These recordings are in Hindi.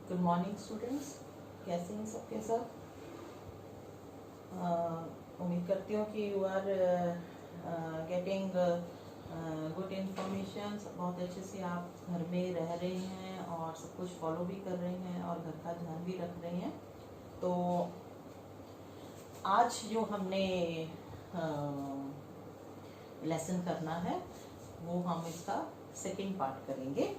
गुड मॉर्निंग स्टूडेंट्स, कैसे हैं सबके सब। उम्मीद करती हूँ कि you are getting good information. बहुत अच्छे से आप घर में रह रहे हैं और सब कुछ फॉलो भी कर रहे हैं और घर का ध्यान भी रख रहे हैं। तो आज जो हमने लेसन करना है वो हम इसका सेकंड पार्ट करेंगे।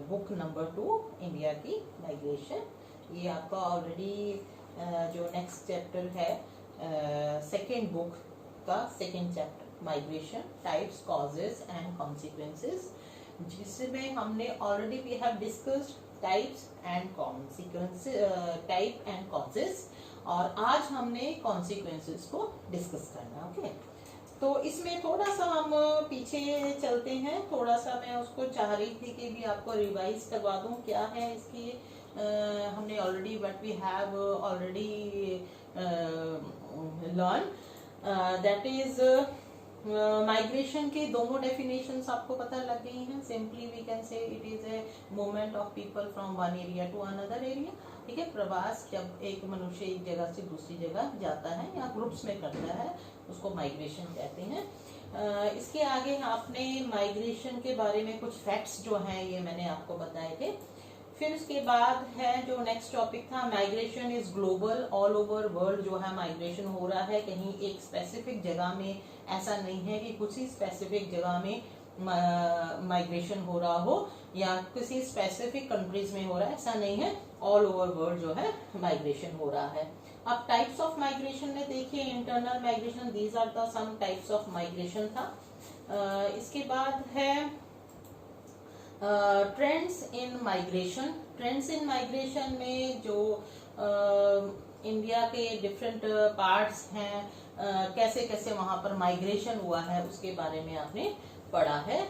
बुक नंबर 2 इंडिया की माइग्रेशन। ये आपका ऑलरेडी जो नेक्स्ट चैप्टर है सेकंड बुक का second chapter migration types causes and consequences, जिसमें हमने already we have discussed types and consequences, type and causes, और आज हमने कॉन्सिक्वेंसेस को डिस्कस करना। ओके, तो इसमें थोड़ा सा हम पीछे चलते हैं। थोड़ा सा मैं उसको चाह रही थी कि भी आपको रिवाइज करवा दूं क्या है इसकी। हमने already what we have already learn, that is migration के दोनों डेफिनेशंस आपको पता लग गई हैं। Simply we can say it is a movement of people from one area to another area. ठीक है, प्रवास जब एक मनुष्य एक जगह से दूसरी जगह जाता है या ग्रुप्स में करता है उसको माइग्रेशन कहते हैं। इसके आगे आपने माइग्रेशन के बारे में कुछ फैक्ट्स जो हैं ये मैंने आपको बताए थे। फिर उसके बाद है जो नेक्स्ट टॉपिक था, migration is global, all over world जो है माइग्रेशन हो रहा है। कहीं एक स्पेसिफिक जगह में ऐसा नहीं है कि कुछ ही स्पेसिफिक जगह में माइग्रेशन हो रहा हो या किसी स्पेसिफिक कंट्रीज में हो रहा है, ऐसा नहीं है। ऑल ओवर वर्ल्ड जो है माइग्रेशन हो रहा है। अब टाइप्स ऑफ माइग्रेशन में देखिए, internal migration, these are the some types of migration था। इसके बाद है trends in migration. Trends in migration में जो इंडिया के डिफरेंट पार्ट्स हैं, कैसे कैसे वहां पर माइग्रेशन हुआ है उसके बारे में आपने पढ़ा है।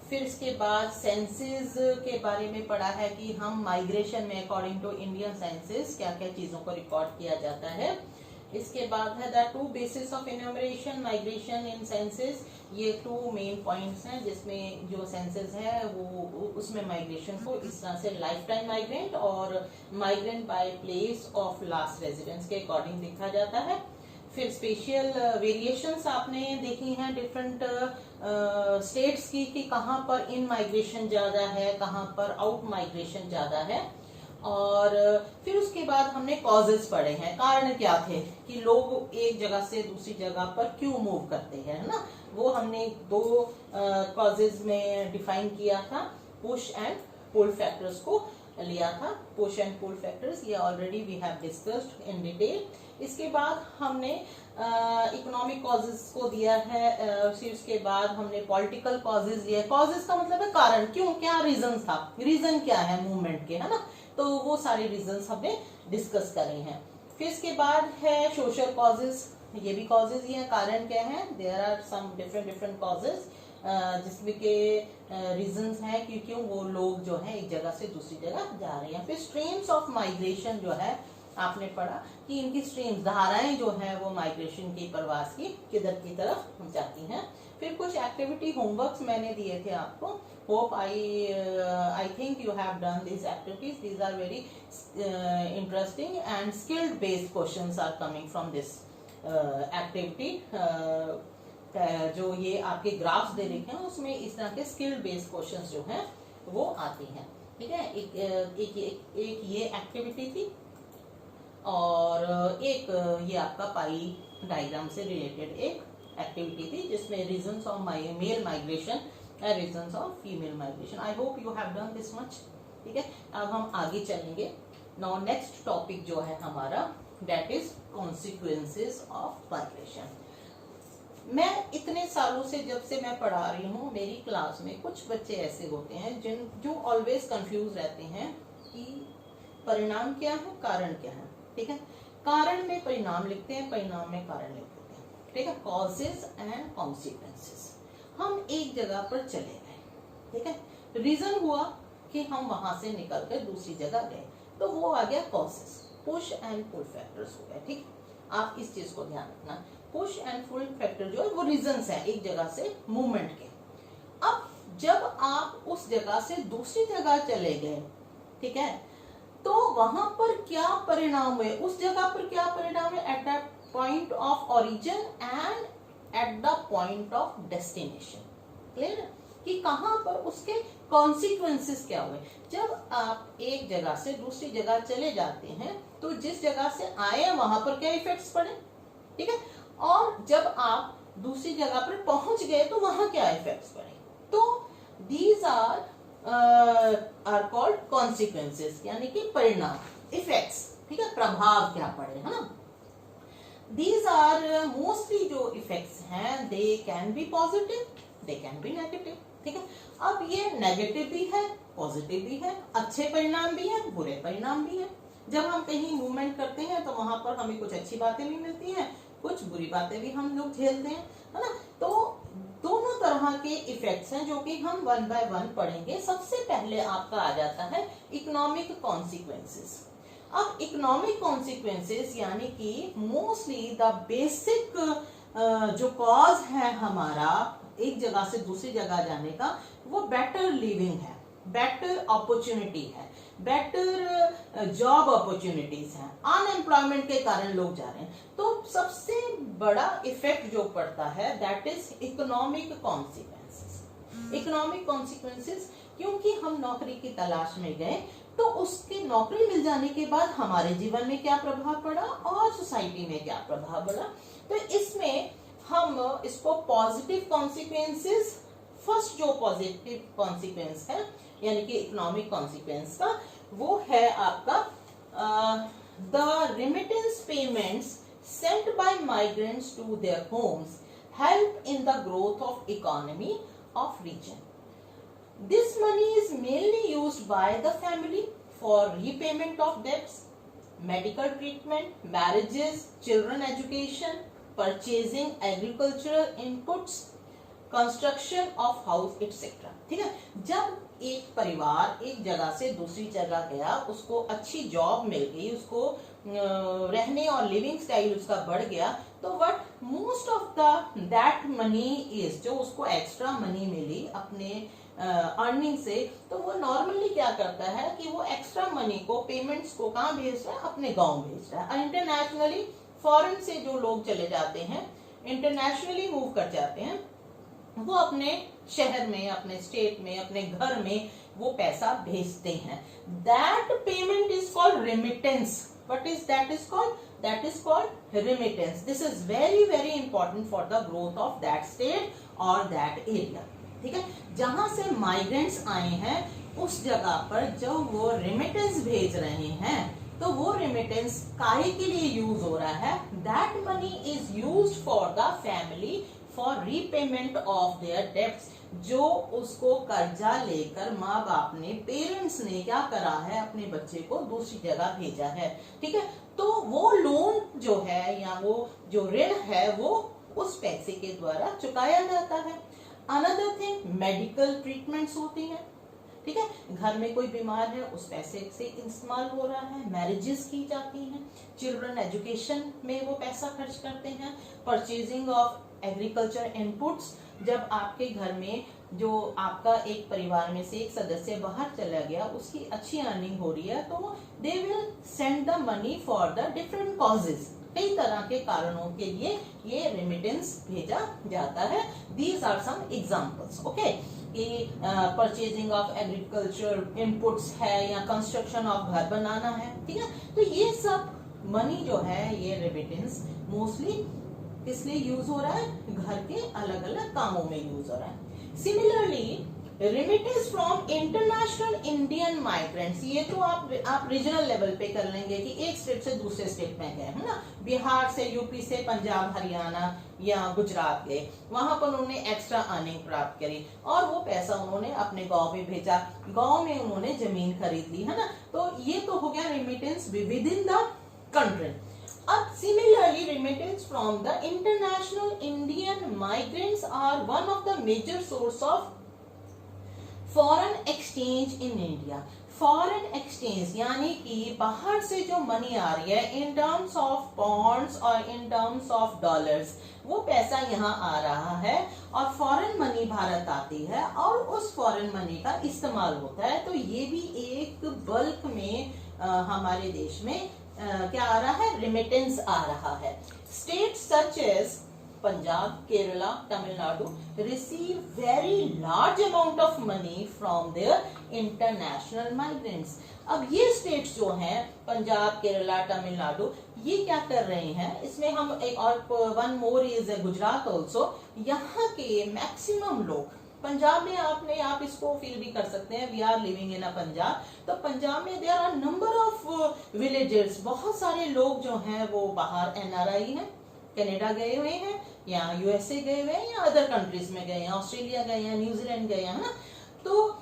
फिर इसके बाद सेंसेस के बारे में पढ़ा है कि हम माइग्रेशन में अकॉर्डिंग टू इंडियन सेंसेस क्या क्या चीजों को रिकॉर्ड किया जाता है। इसके बाद है the 2 basis of enumeration migration in senses. ये 2 मेन पॉइंट्स हैं जिसमें जो सेंसेस है वो उसमें माइग्रेशन को इस तरह से लाइफ टाइम माइग्रेंट और migrant by place of last residence के अकॉर्डिंग देखा जाता है। फिर स्पेशियल वेरिएशंस आपने देखी हैं डिफरेंट स्टेट्स की कि कहाँ पर इन माइग्रेशन ज्यादा है, कहाँ पर आउट माइग्रेशन ज्यादा है। और फिर उसके बाद हमने कॉजेस पढ़े हैं, कारण क्या थे कि लोग एक जगह से दूसरी जगह पर क्यों मूव करते हैं, है ना। वो हमने 2 कॉजेस में डिफाइन किया था, पुश एंड पुल फैक्टर्स को लिया था। पुश एंड पुल फैक्टर्स ये already we have discussed in detail. इसके बाद हमने इकोनॉमिक कॉजेस को दिया है। फिर उसके बाद हमने पॉलिटिकल कॉजेस दिया। कॉजेस का मतलब है कारण, क्यों, क्या रीजन था, रीजन क्या है मूवमेंट के, है ना। तो वो सारे रीजंस हमने डिस्कस करे हैं। फिर इसके बाद है सोशल कॉजेस। ये भी कॉजेस ही हैं, कारण क्या है, there are some different causes जिसमें के रीजंस हैं कि क्यों वो लोग जो है एक जगह से दूसरी जगह जा रहे हैं। फिर स्ट्रीम्स ऑफ माइग्रेशन जो है आपने पढ़ा कि इनकी स्ट्रीम्स, धाराएं जो है वो माइग्रेशन की, प्रवास की किधर की तरफ जाती हैं। फिर कुछ एक्टिविटी होमवर्क्स मैंने दिए थे आपको। Hope I think you have done this activities. These are very interesting and skilled based questions are coming from this activity. जो ये आपके ग्राफ्स दे रखे हैं उसमें इस तरह के स्किल बेस्ड क्वेश्चंस जो हैं वो आती हैं। ठीक है, एक ये एक्टिविटी थी और एक ये आपका पाई डायग्राम से रिलेटेड एक एक्टिविटी थी जिसमें reasons of male migration and reasons of female migration. I hope you have done this much. ठीक है, अब हम आगे चलेंगे। नाउ नेक्स्ट टॉपिक जो है हमारा that is consequences of migration. मैं इतने सालों से जब से मैं पढ़ा रही हूँ मेरी क्लास में कुछ बच्चे ऐसे होते हैं जो ऑलवेज कंफ्यूज रहते हैं कि परिणाम क्या है, कारण क्या है। ठीक है, कारण में परिणाम लिखते हैं, परिणाम में कारण लिख देते हैं। ठीक है, कॉजेज एंड कॉन्सिक्वेंसेस। हम एक जगह पर चले गए, ठीक है, रीजन हुआ कि हम वहां से निकल कर दूसरी जगह गए, तो वो आ गया causes. Push and pull factors हो गए। ठीक, आप इस चीज को ध्यान रखना। पुश एंड पुल फैक्टर जो है वो रीजंस है एक जगह से मूवमेंट के। अब जब आप उस जगह से दूसरी जगह चले गए, ठीक है, तो वहां पर क्या परिणाम हुए, उस जगह पर क्या परिणाम है, at the point of origin and at the point of destination. Clear है कि कहां पर उसके कॉन्सिक्वेंसेस क्या हुए। जब आप एक जगह से दूसरी जगह चले जाते हैं तो जिस जगह से आए हैं वहां पर क्या इफेक्ट्स पड़े, ठीक है, और जब आप दूसरी जगह पर पहुंच गए तो वहां क्या इफेक्ट्स पड़े। तो दीज आर कॉल्ड कॉन्सिक्वेंसेस, यानी कि परिणाम, इफेक्ट्स, ठीक है, प्रभाव क्या पड़े, है ना। दीज आर मोस्टली जो इफेक्ट्स हैं, they can be positive, they can be negative, ठीक है। अब ये नेगेटिव भी है, पॉजिटिव भी है, अच्छे परिणाम भी है, बुरे परिणाम भी है। जब हम कहीं मूवमेंट करते हैं तो वहां पर हमें कुछ अच्छी बातें भी मिलती हैं, कुछ बुरी बातें भी हम लोग झेलते हैं, है ना। तो दोनों तरह के इफेक्ट्स हैं जो कि हम वन बाय वन पढ़ेंगे। सबसे पहले आपका आ जाता है इकोनॉमिक कॉन्सिक्वेंसेस। अब इकोनॉमिक कॉन्सिक्वेंसेस यानी कि मोस्टली द बेसिक जो कॉज है हमारा एक जगह से दूसरी जगह जाने का, वो बेटर लिविंग है, बेटर अपॉर्चुनिटी है, बेटर जॉब अपॉर्चुनिटीज हैं, अनएम्प्लॉयमेंट के कारण लोग जा रहे हैं। तो सबसे बड़ा इफेक्ट जो पड़ता है that is economic consequences. Economic consequences क्योंकि हम नौकरी की तलाश में गए तो उसकी नौकरी मिल जाने के बाद हमारे जीवन में क्या प्रभाव पड़ा और सोसाइटी में क्या प्रभाव पड़ा। तो इसमें हम इसको पॉजिटिव कॉन्सिक्वेंसेस, फर्स्ट जो पॉजिटिव कॉन्सिक्वेंस है यानी कि इकोनॉमिक कॉन्सिक्वेंस का, वो है आपका the remittance payments sent by migrants to their homes help in the growth of economy of region. This money is mainly used by the family for repayment of debts, medical treatment, marriages, children education, purchasing agricultural inputs, construction of house etcetera. ठीक है, जब एक परिवार एक जगह से दूसरी जगह गया, उसको अच्छी जॉब मिल गई, उसको रहने और लिविंग स्टाइल उसका बढ़ गया, तो what most of the that money is, जो उसको एक्स्ट्रा मनी मिली अपने अर्निंग से, तो वो नॉर्मली क्या करता है कि वो एक्स्ट्रा मनी को, पेमेंट्स को कहाँ भेज रहा है, अपने गांव भेज रहा है। इंटरनेशनली फॉरेन से जो लोग चले जाते हैं, इंटरनेशनली मूव कर जाते हैं, वो अपने शहर में, अपने स्टेट में, अपने घर में वो पैसा भेजते हैं। That payment is called remittance. What is that is called? That is called remittance. This is very very important for the growth of that state और दैट एरिया। ठीक है, जहां से माइग्रेंट्स आए हैं उस जगह पर जब वो रेमिटेंस भेज रहे हैं, तो वो रेमिटेंस काहे के लिए यूज हो रहा है? That money is used for the family for repayment of their debts. जो उसको कर्जा लेकर माँ बाप ने, पेरेंट्स ने क्या करा है, अपने बच्चे को दूसरी जगह भेजा है। ठीक है, तो वो लोन जो है या वो जो ऋण है वो उस पैसे के द्वारा चुकाया जाता है। अनदर थिंग, मेडिकल ट्रीटमेंट्स होती हैं। ठीक है, घर में कोई बीमार है, उस पैसे से इस्तेमाल हो रहा है। मैरिजेस की जाती हैं, चिल्ड्रन एजुकेशन में वो पैसा खर्च करते हैं। परचेजिंग ऑफ एग्रीकल्चर इनपुट्स, जब आपके घर में जो आपका एक परिवार में से एक सदस्य बाहर चला गया, उसकी अच्छी अर्निंग हो रही है, तो they will send the money for the different causes. कई तरह के कारणों के लिए ये रेमिटेंस भेजा जाता है। These are some examples. Okay, purchasing of agriculture inputs है या कंस्ट्रक्शन ऑफ घर बनाना है। ठीक है, तो ये सब मनी जो है, ये रेमिटेंस मोस्टली किस लिए यूज हो रहा है? घर के अलग अलग कामों में यूज हो रहा है। Similarly remittance from international Indian migrants, ये तो आप रीजनल लेवल पे कर लेंगे कि एक स्टेट से दूसरे स्टेट में गए, है ना, बिहार से, यूपी से पंजाब, हरियाणा या गुजरात गए, वहां पर उन्होंने एक्स्ट्रा अर्निंग प्राप्त करी और वो पैसा उन्होंने अपने गांव में भेजा, गांव में उन्होंने जमीन खरीद ली, है ना। तो ये तो हो गया remittance with in the country. अब similarly remittance from the international Indian migrants are one of the major source of foreign exchange in India. Foreign exchange यानी कि बाहर से जो मनी आ रही है इन टर्म्स ऑफ पॉन्ड्स और इन टर्म्स ऑफ डॉलर्स, वो पैसा यहाँ आ रहा है और फॉरेन मनी भारत आती है और उस फॉरेन मनी का इस्तेमाल होता है। तो ये भी एक बल्क में हमारे देश में क्या आ रहा है, रिमिटेंस आ रहा है। State such as Punjab, Kerala, Tamil Nadu receive very large amount of money from their international migrants। अब ये स्टेट्स जो हैं पंजाब, केरला, तमिलनाडु, ये क्या कर रहे हैं, इसमें हम एक और one more is Gujarat also, यहाँ के मैक्सिमम लोग पंजाब में आप इसको फील भी कर सकते हैं, we are living in a Punjab, तो पंजाब में there are number of villagers, बहुत सारे लोग जो हैं वो बाहर एनआरआई हैं, कनाडा गए हुए हैं या यूएसए गए हुए हैं या अदर कंट्रीज में गए हैं, ऑस्ट्रेलिया गए हैं, न्यूजीलैंड गए हैं ना, तो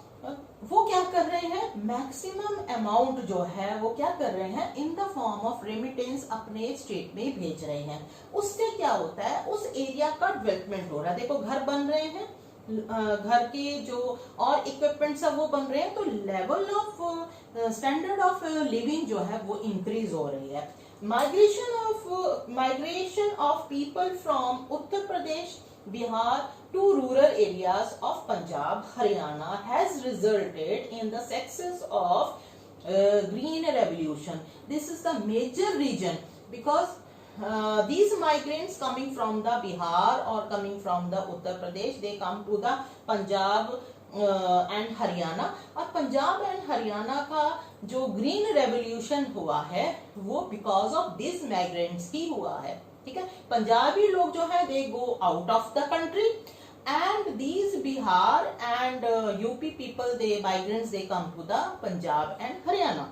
वो क्या कर रहे हैं, मैक्सिमम अमाउंट जो है वो क्या कर रहे हैं, in the form of remittance अपने स्टेट में भेज रहे हैं। उससे क्या होता है, उस एरिया का डेवलपमेंट हो रहा है। देखो घर बन रहे हैं, घर के जो और इक्विपमेंट सब वो बन रहे हैं, तो level of standard of living जो है वो इंक्रीज हो रही है। Migration of people from Uttar Pradesh, Bihar to rural areas of Punjab, Haryana has resulted in the success of Green Revolution. This is the major reason because these migrants coming from the Bihar or coming from the Uttar Pradesh, they come to the Punjab and Haryana, और पंजाब एंड हरियाणा का जो ग्रीन रेवोल्यूशन हुआ है वो बिकॉज ऑफ दिस माइग्रेंट्स ही हुआ है। ठीक है, पंजाबी लोग जो है they go out of the country and these Bihar and UP people they migrants they come to the Punjab and Haryana.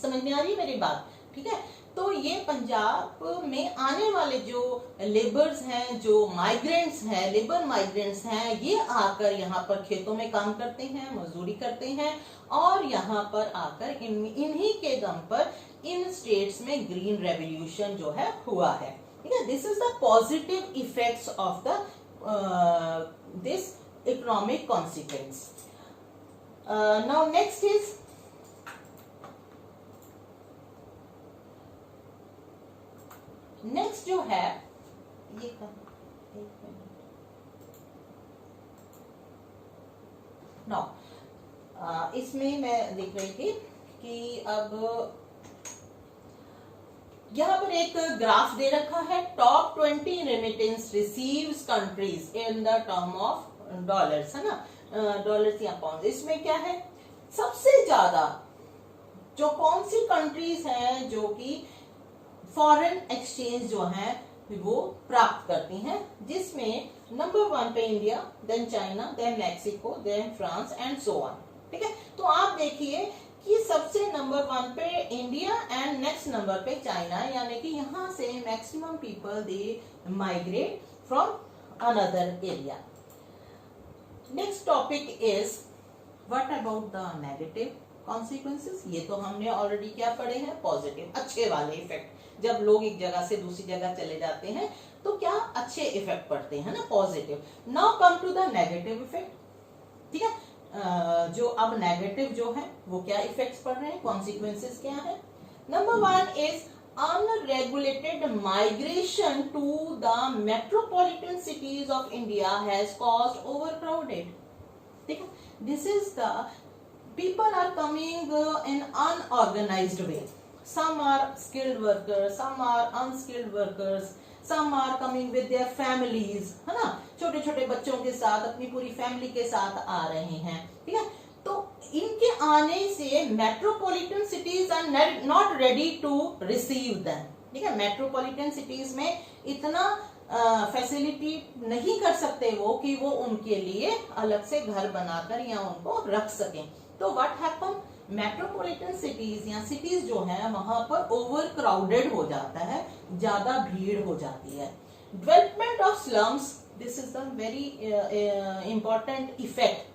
समझ में आ रही है मेरी बात? ठीक है, तो ये पंजाब में आने वाले जो लेबर्स हैं, जो माइग्रेंट्स हैं, लेबर माइग्रेंट्स हैं, ये आकर यहाँ पर खेतों में काम करते हैं, मजदूरी करते हैं और यहाँ पर आकर इन्हीं के दम पर इन स्टेट्स में ग्रीन रेवोल्यूशन जो है हुआ है। ठीक है, this is the positive effects of the this economic consequence. Now next is next जो है ये नाउ इसमें मैं देख रही थी कि अब यहाँ पर एक ग्राफ दे रखा है, top 20 remittance receives countries in the term of dollars, है ना, डॉलर्स या पाउंड। इसमें क्या है, सबसे ज्यादा जो कौन सी कंट्रीज हैं जो कि फॉरेन एक्सचेंज जो है वो प्राप्त करती हैं, जिसमें नंबर 1 पे India, then China, then Mexico, then France and so on. ठीक है, तो आप देखिए कि सबसे नंबर 1 पे इंडिया एंड नेक्स्ट नंबर पे चाइना, यानी कि यहाँ से maximum people they migrate from another area. Next topic is what about the negative consequences. ये तो हमने ऑलरेडी क्या पढ़े हैं, पॉजिटिव अच्छे वाले इफेक्ट, जब लोग एक जगह से दूसरी जगह चले जाते हैं तो क्या अच्छे इफेक्ट पड़ते हैं ना, positive. Now come to the negative effect. ठीक है, जो अब नेगेटिव जो है वो क्या इफेक्ट्स पड़ रहे हैं, कॉन्सिक्वेंसेस क्या है। Number 1 is unregulated migration to the metropolitan cities of India has caused overcrowded. ठीक है, this is the people are coming in unorganized way. Some are skilled workers, some are unskilled workers, some are coming with their families, है ना, छोटे छोटे बच्चों के साथ अपनी पूरी फैमिली के साथ आ रहे हैं। ठीक है, तो इनके आने से metropolitan cities are not ready to receive them. ठीक है, मेट्रोपॉलिटन सिटीज में इतना फैसिलिटी नहीं कर सकते वो कि वो उनके लिए अलग से घर बनाकर या उनको रख सकें। तो व्हाट हैपन, मेट्रोपॉलिटन सिटीज या सिटीज जो है वहां पर ओवर क्राउडेड हो जाता है, ज्यादा भीड़ हो जाती है। Development of slums, this is the very important effect.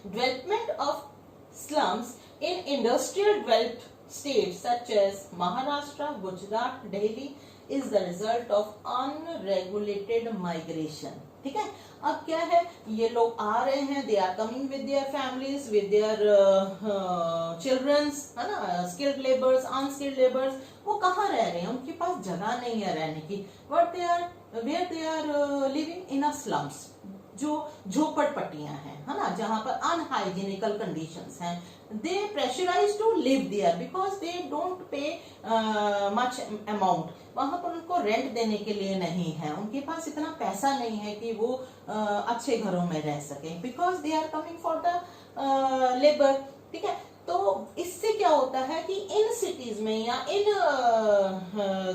Development of slums in industrial developed states such as Maharashtra, Gujarat, Delhi is the result of unregulated migration. ठीक है। अब क्या है, ये लोग आ रहे हैं, they are coming with their families, with their childrens, है ना, स्किल्ड लेबर्स, अनस्किल्ड लेबर्स। वो कहाँ रह रहे हैं, उनके पास जगह नहीं है रहने की, but they are where they are living in a slums, जो झोपड़पट्टियां हैं, है ना, जहां पर अनहाइजीनिकल कंडीशंस हैं। They pressurize to live there because they don't pay much amount, वहां पर उनको रेंट देने के लिए नहीं है, उनके पास इतना पैसा नहीं है कि वो अच्छे घरों में रह सके, because they are coming for the labour. ठीक है, तो इससे क्या होता है कि इन सिटीज में या इन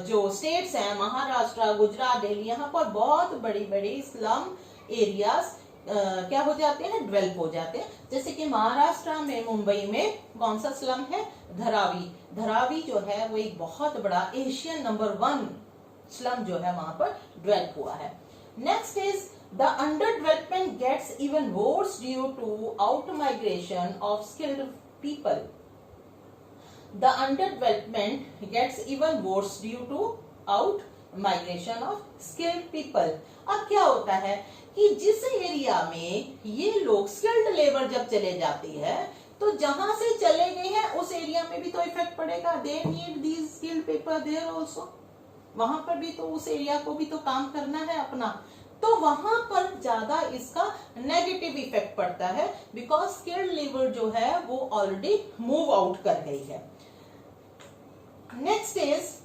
जो स्टेट्स हैं, महाराष्ट्र, गुजरात, दिल्ली, यहाँ पर बहुत बड़ी बड़ी स्लम एरियाज क्या हो जाते हैं, डेवलप हो जाते हैं। जैसे कि महाराष्ट्र में, मुंबई में कौन सा स्लम है, धारावी। धारावी जो है वो एक बहुत बड़ा एशियन नंबर 1 स्लम जो है वहां पर डेवलप हुआ है। Next is the under development gets even worse due to out migration of skilled people. The underdevelopment gets even worse due to out migration of skilled people। अब क्या होता है कि जिस एरिया में ये लोग स्किल्ड लेबर जब चले जाती है, तो जहां से चले गए हैं उस एरिया में भी तो इफेक्ट पड़ेगा। They need these skilled people there also, वहां पर भी तो उस एरिया को भी तो काम करना है अपना, तो वहां पर ज्यादा इसका नेगेटिव इफेक्ट पड़ता है, बिकॉज स्किल्ड लेबर जो है वो ऑलरेडी मूव आउट कर गई है। नेक्स्ट इज,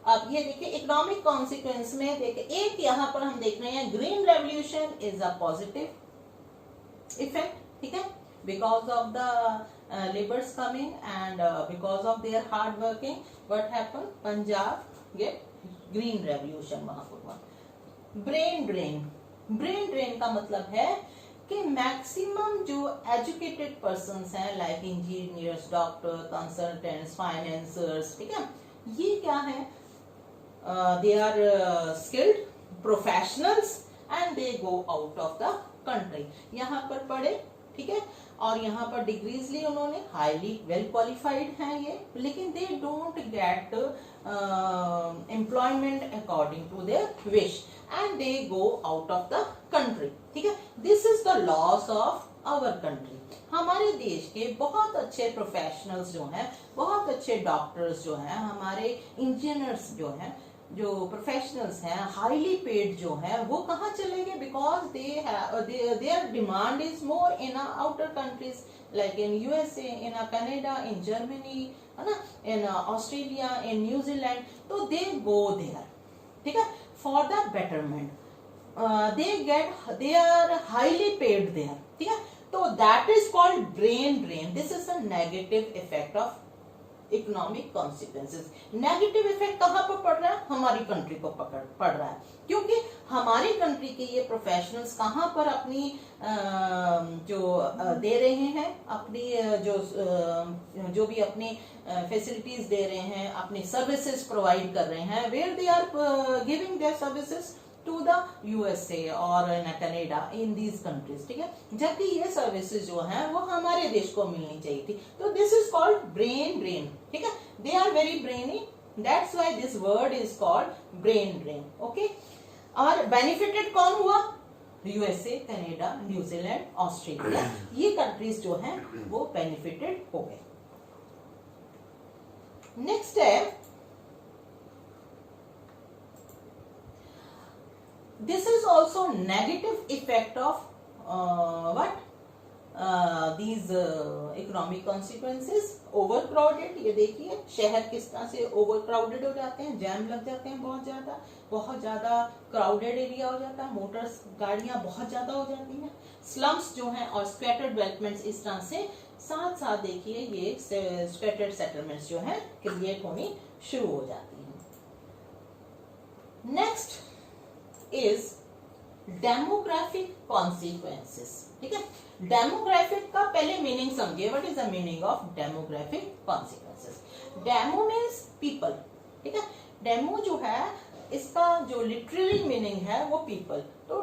अब ये देखिए इकोनॉमिक कॉन्सिक्वेंस में देखिए, एक यहां पर हम देख रहे हैं green revolution is a positive effect, ठीक है, because of the labours coming and because of their hard working, what happen, Punjab get green revolution वहां पर। ब्रेन ड्रेन, ब्रेन ड्रेन का मतलब है कि मैक्सिमम जो एजुकेटेड पर्सन्स हैं, like engineers, doctor, consultants, financers, ठीक है, ये क्या है, they are skilled professionals and they go out of the country. यहाँ पर पढ़े, ठीक है, और यहाँ पर डिग्रीज ली उन्होंने, हाईली वेल क्वालिफाइड हैं ये, लेकिन they don't get employment according to their wish and they go out of the country. ठीक है, this is the loss of our country. हमारे देश के बहुत अच्छे प्रोफेशनल्स जो हैं, बहुत अच्छे डॉक्टर्स जो हैं, हमारे इंजीनियर्स जो हैं, जो प्रोफेशनल्स हैं, हाईली पेड जो हैं, वो कहाँ चले गए, because their demand is more in outer countries like in USA, in Canada, in Germany, है ना, इन ऑस्ट्रेलिया, इन न्यूजीलैंड, तो दे गो देयर, ठीक है, for the betterment, they are highly paid there, ठीक है, तो that is called brain drain। this is a negative effect of economic consequences. Negative effect कहाँ पर पड़ रहा है, हमारी कंट्री को पड़ रहा है, क्योंकि हमारी कंट्री के ये प्रोफेशनल्स कहाँ पर अपनी जो दे रहे हैं, अपनी जो भी अपनी फैसिलिटीज दे रहे हैं, अपनी सर्विसेज प्रोवाइड कर रहे हैं, where they are giving their services to the USA और कनाडा, इन दीज कंट्रीज, ठीक है, जबकि ये सर्विसेज जो हैं वो हमारे देश को मिलनी चाहिए थी। तो this is called brain drain, ठीक है, they are very brainy, that's why this word is called brain drain. Okay, और बेनिफिटेड कौन हुआ, यूएसए, कनाडा, न्यूजीलैंड, ऑस्ट्रेलिया, ये कंट्रीज जो हैं वो बेनिफिटेड हो गए। नेक्स्ट है, this is also negative effect of these economic consequences। overcrowded, ये देखिए शहर किस तरह से overcrowded हो जाते हैं, जैम लग जाते हैं, बहुत ज्यादा crowded एरिया हो जाता है, मोटर्स, गाड़ियां बहुत ज्यादा हो जाती हैं। स्लम्स जो हैं और scattered developments इस तरह से साथ साथ देखिए ये scattered settlements जो हैं क्रिएट होनी शुरू हो जाती हैं। नेक्स्ट is demographic consequences, ठीक है, डेमोग्राफिक का पहले मीनिंग समझिए, what is the meaning of demographic consequences. Demo means people, ठीक है, डेमो जो है इसका जो लिटरली मीनिंग है वो पीपल, तो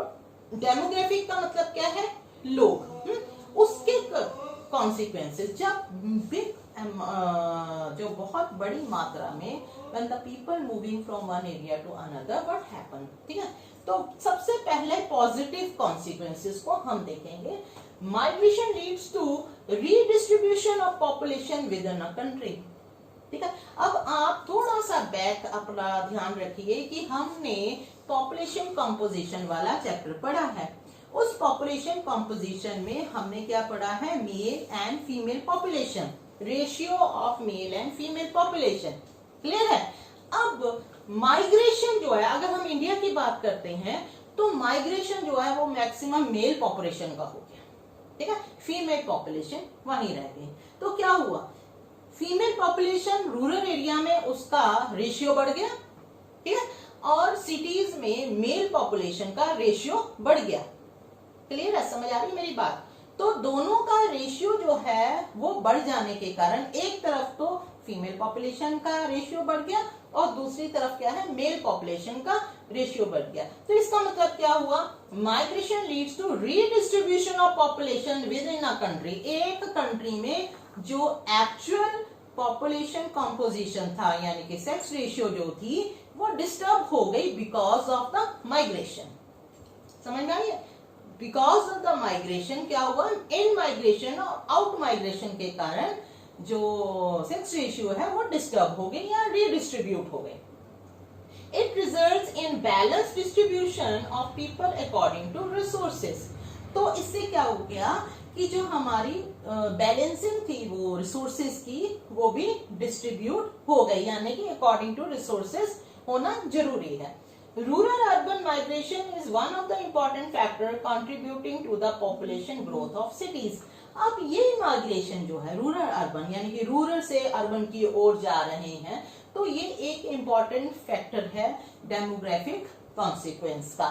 डेमोग्राफिक का मतलब क्या है, लोग। उसके कॉन्सिक्वेंसेस, जब बिग जो बहुत बड़ी मात्रा में when the people moving from one area to another what happen, ठीक है। तो सबसे पहले पॉजिटिव कॉन्सिक्वेंसेस को हम देखेंगे। Migration leads to redistribution of population within a country, ठीक है। अब आप थोड़ा सा बैक अपना ध्यान रखिए कि हमने पॉपुलेशन कंपोजिशन वाला चैप्टर पढ़ा है। उस पॉपुलेशन कंपोजिशन में हमने क्या पढ़ा है, male and female population, ratio of male and female population, clear है। अब माइग्रेशन जो है, अगर हम इंडिया की बात करते हैं तो माइग्रेशन जो है वो मैक्सिमम मेल पॉपुलेशन का हो गया, ठीक है, फीमेल पॉपुलेशन वहीं रह गई। तो क्या हुआ, फीमेल पॉपुलेशन रूरल एरिया में उसका रेशियो बढ़ गया, ठीक है, और सिटीज में मेल पॉपुलेशन का रेशियो बढ़ गया, क्लियर है, समझ आ रही मेरी बात। तो दोनों का रेशियो जो है वो बढ़ जाने के कारण एक तरफ तो फीमेल पॉपुलेशन का रेशियो बढ़ गया और दूसरी तरफ क्या है, मेल पॉपुलेशन का रेशियो बढ़ गया। तो इसका मतलब क्या हुआ, migration leads to redistribution of population within a country. एक कंट्री में जो एक्चुअल पॉपुलेशन कंपोजिशन था यानी कि सेक्स रेशियो जो थी वो डिस्टर्ब हो गई बिकॉज ऑफ द माइग्रेशन, समझ में आई। बिकॉज ऑफ द माइग्रेशन क्या हुआ, इन माइग्रेशन और आउट माइग्रेशन के कारण जो सेक्स रेशियो है वो डिस्टर्ब हो गई या रीडिस्ट्रीब्यूट हो गई। It results in balance distribution of people according to resources. तो इससे क्या हो गया कि जो हमारी बैलेंसिंग थी वो रिसोर्सेज की वो भी डिस्ट्रीब्यूट हो गई, यानी कि अकॉर्डिंग टू रिसोर्सेज होना जरूरी है। Rural urban migration is one of the important factor contributing to the population growth of cities. अब ये माइग्रेशन जो है रूरल अर्बन यानी कि रूरल से अर्बन की ओर जा रहे हैं, तो ये एक इम्पोर्टेंट फैक्टर है डेमोग्राफिक कॉन्सिक्वेंस का,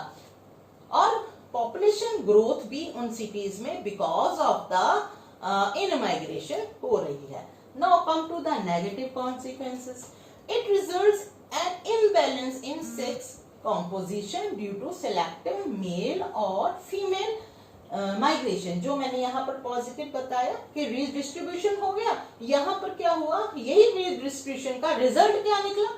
और पॉपुलेशन ग्रोथ भी उन सिटीज में because of the in migration हो रही है। Now come to the negative consequences. It results an imbalance in sex composition due to selective male और female माइग्रेशन। जो मैंने यहाँ पर पॉजिटिव बताया कि रीडिस्ट्रीब्यूशन हो गया, यहाँ पर क्या हुआ, यही रीडिस्ट्रीब्यूशन का रिजल्ट क्या निकला,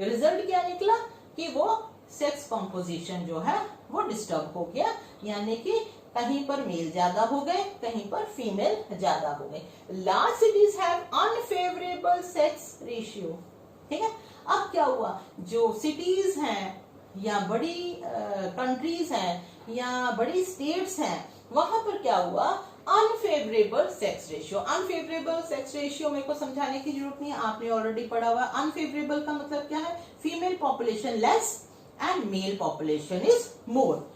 रिजल्ट क्या निकला कि वो सेक्स कंपोजिशन जो है वो डिस्टर्ब हो गया, यानी कि कहीं पर मेल ज्यादा हो गए, कहीं पर फीमेल ज्यादा हो गए। Large cities have unfavourable sex ratio, ठीक है। अब क्या हुआ, जो सिटीज हैं या बड़ी कंट्रीज हैं या बड़ी स्टेट्स हैं, वहां पर क्या हुआ, unfavourable sex ratio. Unfavourable sex ratio मेरे को समझाने की जरूरत नहीं है, आपने ऑलरेडी पढ़ा हुआ। अनफेवरेबल का मतलब क्या है, female population less and male population is more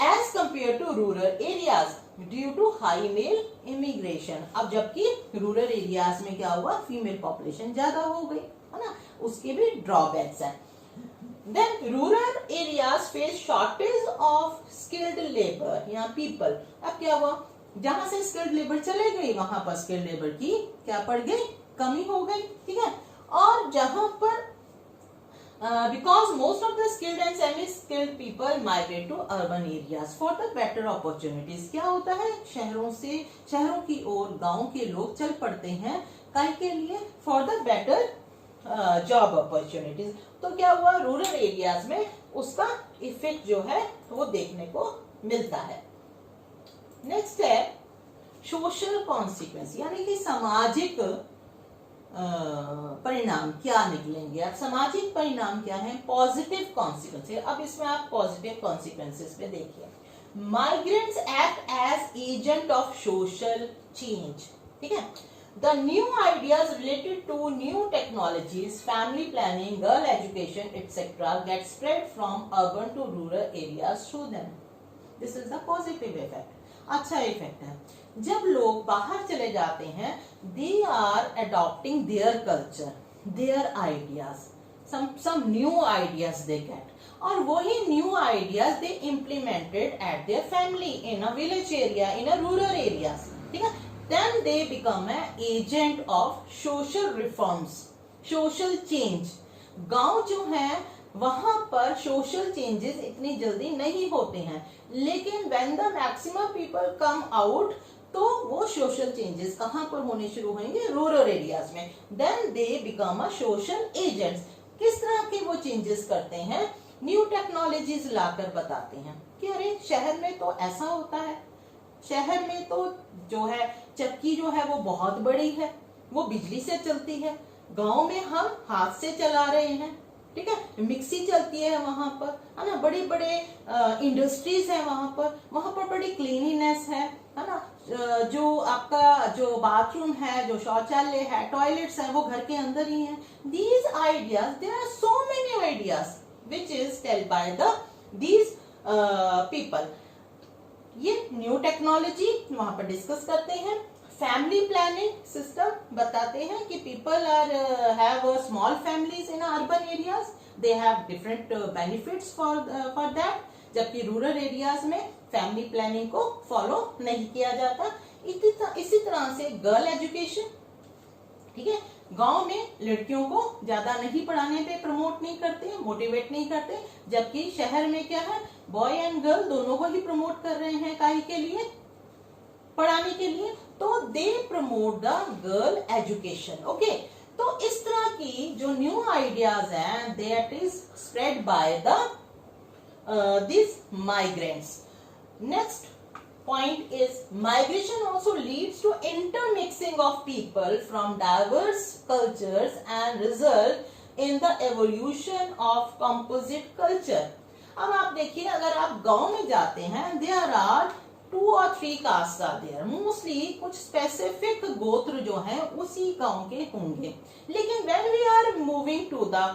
as compare to rural areas due to high male immigration. अब जबकि रूरल एरियाज में क्या हुआ, फीमेल पॉपुलेशन ज्यादा हो गई, है ना, उसके भी ड्रॉबैक्स हैं। Then rural areas face shortage of skilled labour या पीपल। अब क्या हुआ, जहां से स्किल्ड लेबर चले गई वहां पर स्किल्ड लेबर की क्या पड़ गई, कमी हो गई, ठीक है। और जहां पर because most of the skilled and semi-skilled people migrate to urban areas for the better opportunities। क्या होता है, शहरों की ओर गांव के लोग चल पड़ते हैं, काय के लिए, for the better job opportunities. तो क्या हुआ, रूरल एरियाज में उसका इफेक्ट जो है वो देखने को मिलता है। नेक्स्ट है सोशल कॉन्सिक्वेंस, यानी कि सामाजिक परिणाम क्या निकलेंगे। अब सामाजिक परिणाम क्या है, पॉजिटिव कॉन्सिक्वेंसेस। अब इसमें आप पॉजिटिव कॉन्सिक्वेंसेस पे देखिए, migrants act as agent of social change, ठीक है। The new ideas related to new technologies, family planning, girl education, etc. get spread from urban to rural areas through them. This is the positive effect. अच्छा इफेक्ट है, जब लोग बाहर चले जाते हैं, they are adopting their culture, their ideas, some new ideas they get, और वही new ideas they implemented at their family in a village area, in a rural areas, ठीक है। Then they become an agent of social reforms, social change. गांव जो है वहां पर सोशल चेंजेस इतनी जल्दी नहीं होते हैं, लेकिन when the maximum people come out तो वो सोशल चेंजेस कहाँ पर होने शुरू होंगे, रूरल एरियाज में। Then they become a social agents. किस तरह के वो चेंजेस करते हैं, न्यू टेक्नोलॉजीज लाकर बताते हैं कि अरे शहर में तो ऐसा होता है, शहर में तो जो है चक्की जो है वो बहुत बड़ी है, वो बिजली से चलती है, गांव में हम हाथ से चला रहे हैं, ठीक है, मिक्सी चलती है वहां पर, है ना, बड़े बड़े इंडस्ट्रीज है वहां पर बड़ी क्लीनिनेस है ना, जो आपका जो बाथरूम है, जो शौचालय है, टॉयलेट्स है, वो घर के अंदर ही है। These ideas, there are so many ideas which is told by the these people. ये न्यू टेक्नोलॉजी वहां पर डिस्कस करते हैं। फैमिली प्लानिंग सिस्टम बताते हैं कि people are have small families in urban areas, they have different benefits for that, जबकि रूरल एरियाज में फैमिली प्लानिंग को फॉलो नहीं किया जाता। इसी तरह से गर्ल एजुकेशन, ठीक है, गांव में लड़कियों को ज्यादा नहीं पढ़ाने पे प्रमोट नहीं करते, मोटिवेट नहीं करते, जबकि शहर में क्या है, बॉय एंड गर्ल दोनों को ही प्रमोट कर रहे हैं, काहे के लिए, पढ़ाने के लिए। तो they promote the girl education. Okay, तो इस तरह की जो न्यू आइडियाज हैं, that is spread by the this migrants. Next point is migration also leads to intermixing of people from diverse cultures and result in the evolution of composite culture। अब आप देखिए, अगर आप गांव में जाते हैं, there are 2 or 3 castes are there, mostly कुछ specific गोत्र जो हैं उसी गांव के होंगे, लेकिन when we are moving to the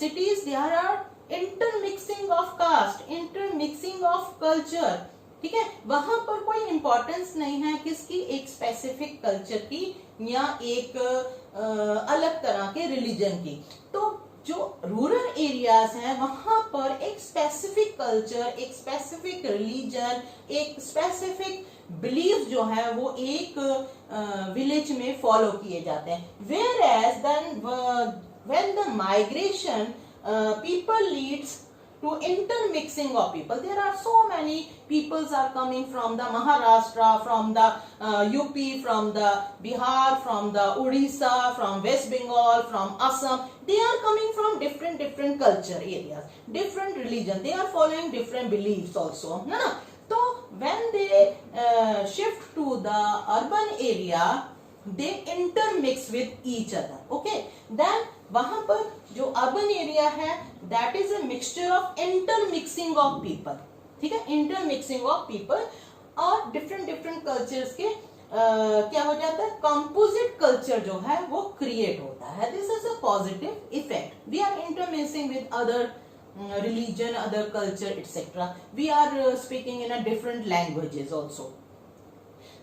cities, there are intermixing of caste, intermixing of culture, ठीक है, वहां पर कोई इंपॉर्टेंस नहीं है किसकी, एक स्पेसिफिक कल्चर की या एक अलग तरह के रिलीजन की। तो जो रूरल एरियाज हैं वहां पर एक स्पेसिफिक कल्चर, एक स्पेसिफिक रिलीजन, एक स्पेसिफिक बिलीफ जो है वो एक विलेज में फॉलो किए जाते हैं। Whereas then when the migration people leads to intermixing of people, there are so many peoples are coming from the Maharashtra, from the UP, from the Bihar, from the Odisha, from West Bengal, from Assam. They are coming from different culture areas, different religion, they are following different beliefs also, है ना। तो when they shift to the urban area, they intermix with each other, okay, then वहां पर जो अर्बन एरिया है, that is a mixture of intermixing of people, ठीक है, इंटरमिक्सिंग ऑफ पीपल और डिफरेंट कल्चर्स के क्या हो जाता है, कंपोजिट कल्चर जो है वो क्रिएट होता है। This is a positive effect. We are intermixing with other religion, other culture, etc. We are speaking in a different languages also.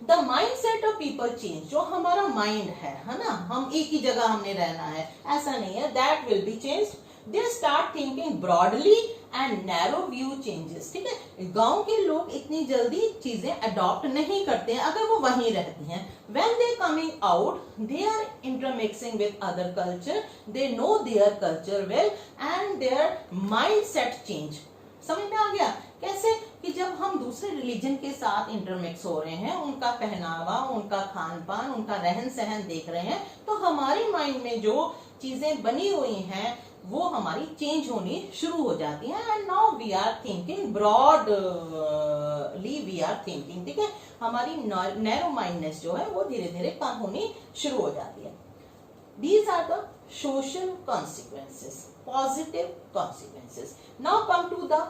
The mindset of people change. जो हमारा mind है ना, हम एक ही जगह हमने रहना है ऐसा नहीं है, that will be changed. They start thinking broadly and narrow view changes. ठीक है, गांव के लोग इतनी जल्दी चीजें अडॉप्ट नहीं करते हैं अगर वो वहीं रहती हैं. When they coming out, they are intermixing with other culture. They know their culture well and their mindset change. समझ में आ गया कैसे कि जब हम दूसरे रिलीजन के साथ इंटरमिक्स हो रहे हैं, उनका पहनावा, उनका खान पान, उनका रहन सहन देख रहे हैं, तो हमारे माइंड में जो चीजें बनी हुई हैं वो हमारी चेंज होनी शुरू हो जाती हैं. And now we are thinking broadly, we are thinking, ठीक है, हमारी नैरो माइंडनेस जो है वो धीरे धीरे कम होनी शुरू हो जाती है. These are the social consequences, positive consequences. Now come to the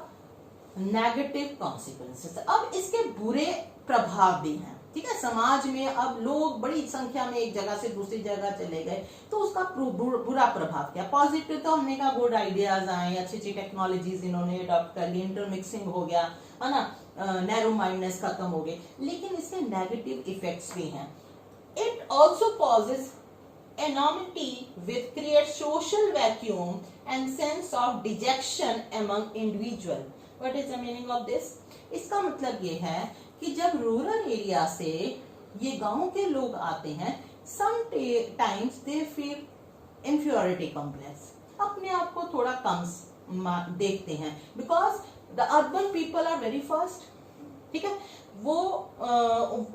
negative consequences. अब इसके बुरे प्रभाव भी हैं, ठीक है, समाज में अब लोग बड़ी संख्या में एक जगह से दूसरी जगह चले गए तो उसका बुरा प्रभाव क्या. पॉजिटिव तो हमने कहा गुड आइडियाज आए, अच्छी अच्छी टेक्नोलॉजीज इन्होंने अडॉप्ट कर ली, इंटरमिक्सिंग हो गया है ना, नैरो माइंडनेस खत्म हो गई, लेकिन इसके नेगेटिव इफेक्ट्स भी हैं. It also causes anonymity which creates social vacuum and sense of dejection among individual. What is the meaning of this? इसका मतलब ये है कि जब रूरल एरिया से ये गांव के लोग आते हैं, sometimes they feel inferiority complex, अपने आप को थोड़ा कम देखते हैं, because the urban people are very fast, ठीक है, वो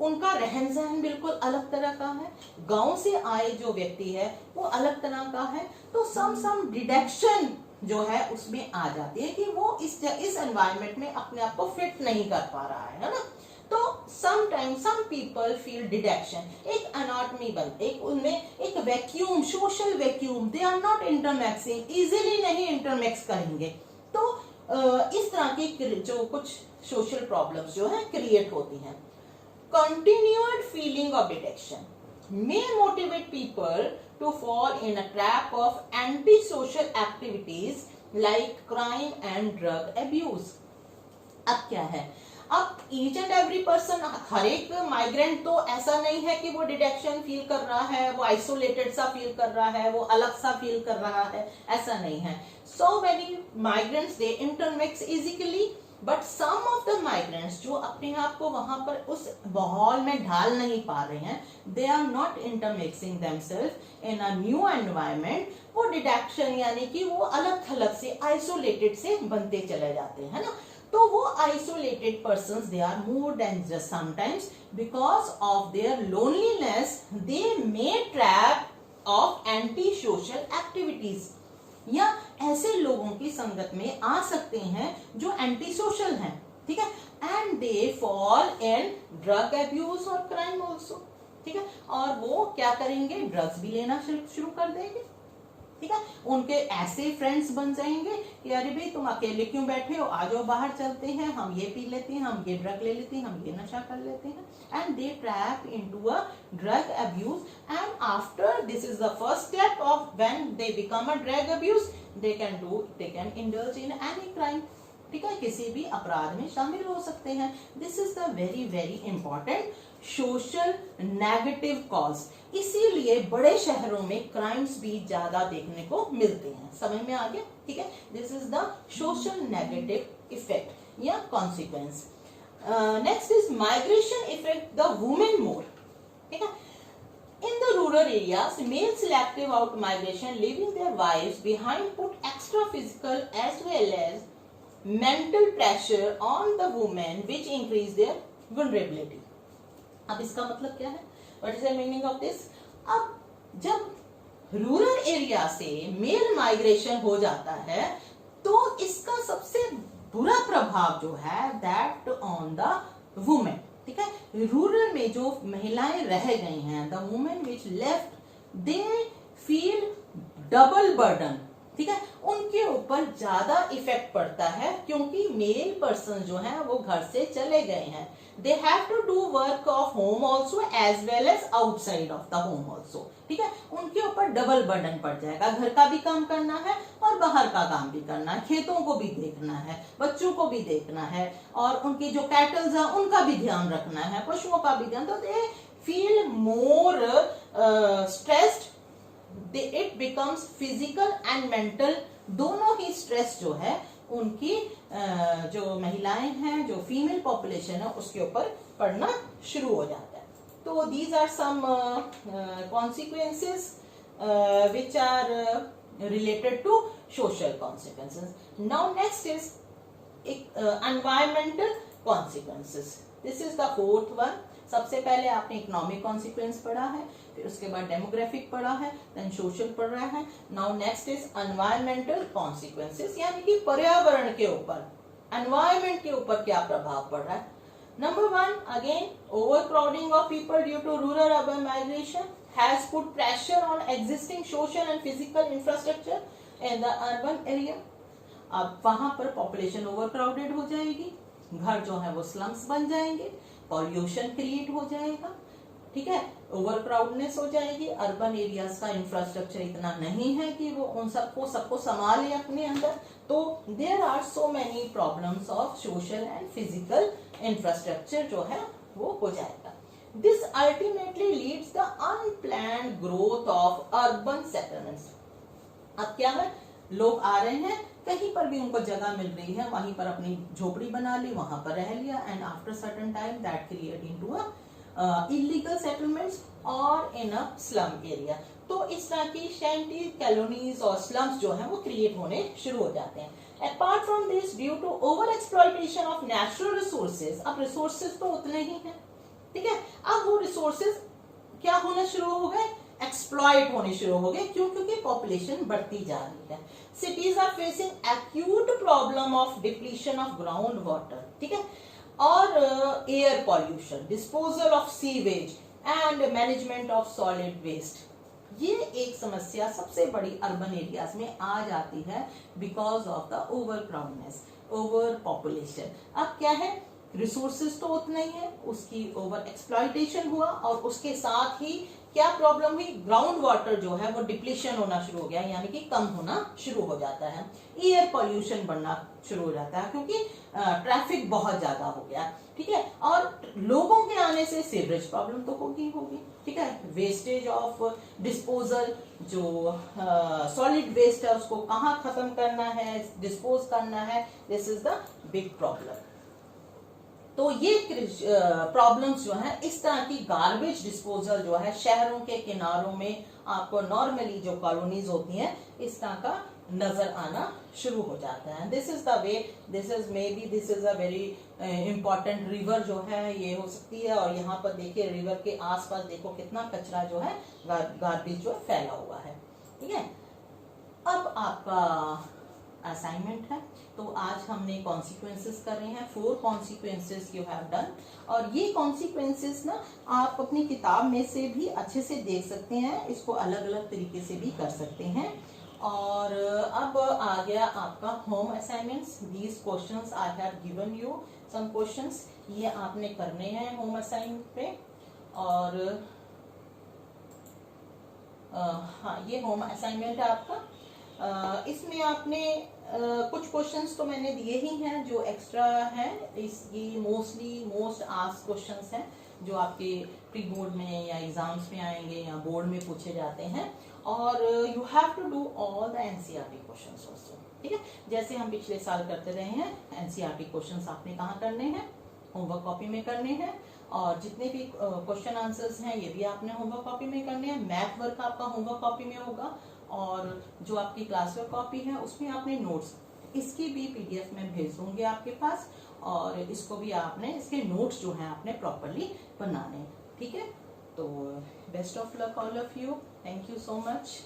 उनका रहन सहन बिल्कुल अलग तरह का है, गांव से आए जो व्यक्ति है वो अलग तरह का है, तो सम डिडक्शन जो है उसमें आ जाती है कि वो इस एनवायरनमेंट में अपने आप को फिट नहीं कर पा रहा है ना। तो sometimes some people feel deduction, एक अनाटमी बनते, एक उनमें एक vacuum, social vacuum, they are not intermixing, easily नहीं इंटरमैक्स करेंगे। तो इस तरह की जो कुछ सोशल प्रॉब्लम्स जो है क्रिएट होती हैं। Continued feeling of detection may motivate people to fall in a trap of antisocial activities like crime and drug abuse। अब क्या है, अब ईच एंड एवरी पर्सन, हर एक माइग्रेंट तो ऐसा नहीं है कि वो डिटेक्शन फील कर रहा है, वो आइसोलेटेड सा फील कर रहा है, वो अलग सा फील कर रहा है, ऐसा नहीं है। So many migrants they intermix easily, but some of the migrants जो अपने आप को वहां पर उस माहौल में ढाल नहीं पा रहे हैं, they are not intermixing themselves in a new environment, वो डिटेक्शन यानी कि वो अलग थलग से, आइसोलेटेड से बनते चले जाते हैं ना। तो वो isolated persons, they are more dangerous sometimes because of their loneliness, they may trap of anti social activities, या ऐसे लोगों की संगत में आ सकते हैं जो एंटी सोशल हैं, ठीक है, and they fall in drug abuse और क्राइम ऑल्सो, ठीक है, और वो क्या करेंगे, ड्रग्स भी लेना शुरू कर देंगे, ठीक है, उनके ऐसे फ्रेंड्स बन जाएंगे कि अरे भाई तुम अकेले क्यों बैठे हो, आ जाओ बाहर चलते हैं, हम ये पी लेते हैं, हम ये ड्रग ले लेते हैं, हम ये नशा कर लेते हैं, and they trap into a drug abuse, and after this is the first step of when they become a drug abuse, they can indulge in any crime, ठीक है, किसी भी अपराध में शामिल हो सकते हैं। This is the very very important social negative cause, इसीलिए बड़े शहरों में क्राइम्स भी ज्यादा देखने को मिलते हैं। समझ में आ गया, ठीक है, this is the social negative effect या consequence. Next is migration effect the women more, ठीक है, in the rural areas male selective out migration leaving their wives behind put extra physical as well as mental pressure on the women which increase their vulnerability। अब इसका मतलब क्या है, what is the meaning of this? अब जब रूरल एरिया से मेल माइग्रेशन हो जाता है तो इसका सबसे बुरा प्रभाव जो है दैट ऑन द वुमेन, ठीक है, रूरल में जो महिलाएं रह गई हैं, the women which left they feel double burden, ठीक है, उनके ऊपर ज्यादा इफेक्ट पड़ता है क्योंकि मेल पर्सन जो है वो घर से चले गए हैं। They have to do work of home also as well as outside of the home also, ठीक है, उनके ऊपर डबल बर्डन पड़ जाएगा, घर का भी काम करना है और बाहर का काम भी करना है, खेतों को भी देखना है, बच्चों को भी देखना है, और उनकी जो कैटल्स है उनका भी ध्यान रखना है, पशुओं का भी ध्यान, तो they feel more stressed, it becomes physical and mental, दोनों ही स्ट्रेस जो है उनकी जो महिलाएं हैं, जो फीमेल पॉपुलेशन है उसके ऊपर पड़ना शुरू हो जाता है। तो these are some consequences which are related to social consequences. Now next is environmental consequences. This is the fourth one. सबसे पहले आपने इकोनॉमिक कॉन्सिक्वेंस पढ़ा है, फिर उसके बाद डेमोग्राफिक पढ़ा है, देन सोशल पढ़ रहा है। Now next is environmental consequences, यानी कि पर्यावरण के ऊपर, एनवायरमेंट के ऊपर क्या प्रभाव पड़ रहा है। Number one, again overcrowding of people due to rural urban migration has put pressure on existing social and physical infrastructure in the urban area। अब वहां पर पॉपुलेशन ओवरक्राउडेड हो जाएगी, घर जो है वो स्लम्स बन जाएंगे, पॉल्यूशन क्रिएट हो जाएगा, ठीक है, ओवरक्राउडनेस हो जाएगी, अर्बन एरियाज का इंफ्रास्ट्रक्चर इतना नहीं है कि वो उन सबको संभाले अपने अंदर, तो there are so many problems of social and physical infrastructure जो है वो हो जाएगा। This ultimately leads the unplanned growth of urban settlements। अब क्या है, लोग आ रहे हैं, कहीं पर भी उनको जगह मिल रही है वहीं पर अपनी झोपड़ी बना ली, वहां पर रह लिया, and after certain time that create into a illegal settlements और इन अ स्लम एरिया। तो इस तरह की शैंटी कॉलोनीज और स्लम्स जो है वो क्रिएट होने शुरू हो जाते हैं। Apart from this, due to over exploitation of natural resources, अब रिसोर्सेज तो उतने ही हैं, ठीक है, अब वो रिसोर्सेज क्या होना शुरू हो गए, एक्सप्लॉइट होने शुरू हो गए, क्यों, क्योंकि पॉपुलेशन बढ़ती जा रही है। Cities are facing acute problem of depletion of ground water, ठीक है, और air pollution, disposal of sewage and management of solid waste. ये एक समस्या सबसे बड़ी अर्बन एरियाज में आ जाती है because of the over crowdness, over population. अब क्या है, रिसोर्सेज तो उतना ही है, उसकी ओवर एक्सप्लॉइटेशन हुआ, और उसके साथ ही क्या प्रॉब्लम हुई, ग्राउंड वाटर जो है वो डिप्लीशन होना शुरू हो गया, यानी कि कम होना शुरू हो जाता है। एयर पॉल्यूशन बढ़ना शुरू हो जाता है क्योंकि ट्रैफिक बहुत ज्यादा हो गया, ठीक है, और लोगों के आने से सीवरेज प्रॉब्लम तो होगी होगी, ठीक है, वेस्टेज ऑफ डिस्पोजल, जो सॉलिड वेस्ट है उसको कहाँ खत्म करना है, डिस्पोज करना है, this is the big problem. तो ये प्रॉब्लम्स जो है, इस तरह की गार्बेज डिस्पोजल जो है शहरों के किनारों में आपको नॉर्मली जो कॉलोनीज होती हैं इस तरह का नजर आना शुरू हो जाता है। This is the way, this is may be this is a very important river जो है ये हो सकती है, और यहाँ पर देखिए रिवर के आसपास देखो कितना कचरा जो है, गार्बेज जो है फैला हुआ है, ठीक है। अब आपका असाइनमेंट है, तो आज हमने कॉन्सिक्वेंसेस कर रहे हैं, 4 कॉन्सिक्वेंसेस यू हैव डन, और ये कॉन्सिक्वेंसेस ना आप अपनी किताब में से भी अच्छे से देख सकते हैं, इसको अलग अलग तरीके से भी कर सकते हैं। और अब आ गया आपका home assignments. These questions I have given you some questions, ये आपने करने हैं होम असाइनमेंट पे। और हाँ, ये होम असाइनमेंट है आपका। इसमें आपने कुछ क्वेश्चंस तो मैंने दिए ही हैं जो एक्स्ट्रा हैं, ये मोस्ट आस्क्ड क्वेश्चंस हैं जो आपके प्री बोर्ड में या एग्जाम्स में आएंगे या बोर्ड में पूछे जाते हैं। और you have to do all the NCERT questions also, ठीक है, जैसे हम पिछले साल करते रहे हैं। एनसीईआरटी क्वेश्चंस आपने कहाँ करने हैं, होमवर्क कॉपी में करने हैं, और जितने भी क्वेश्चन आंसर्स हैं ये भी आपने होमवर्क कॉपी में करने हैं। मैथ वर्क आपका होमवर्क कॉपी में होगा, और जो आपकी क्लास वर्क कॉपी है उसमें आपने नोट्स, इसकी भी पीडीएफ में भेज दूंगी आपके पास, और इसको भी आपने, इसके नोट्स जो हैं आपने प्रॉपरली बनाने, ठीक है। तो best of luck all of you, thank you so much.